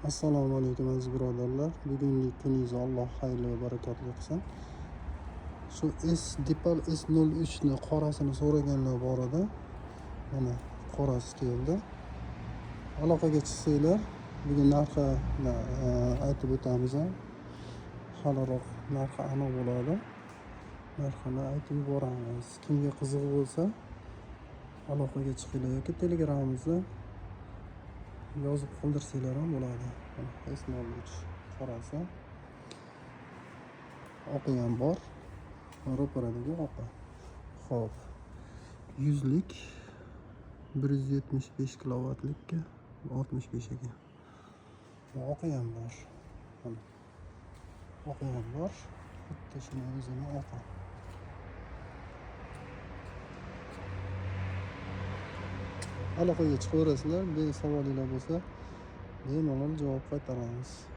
Assalomu alaykum aziz birodarlar. Bugungi kuningizni Alloh xayrli va barakotli qilsin. Shu Depal S03 ni qorasini so'raganlar bor edi. Mana qorasi keldi. Aloqaga chiqsanglar, bugun narxini aytib o'tamiz. Haliroq narxi aniq bo'ladi. Narxini aytib yuboramiz. Kimga qiziq bo'lsa, aloqaga chiqinglar yoki Telegramimizda yozib qoldirsanglar ham bo'ladi. S03 qorasi. Oqi ham bor. Ro'paradagi oqi. Xo'p. 100 lik 175 kilovatlikka 65 ekan. Oqi ham bor. Mana. Oqi ham bor. Bitta shuni o'zini oqi. Aloqaga chiqaverasizlar, savolinglar bo'lsa bemalol javob qaytaramiz.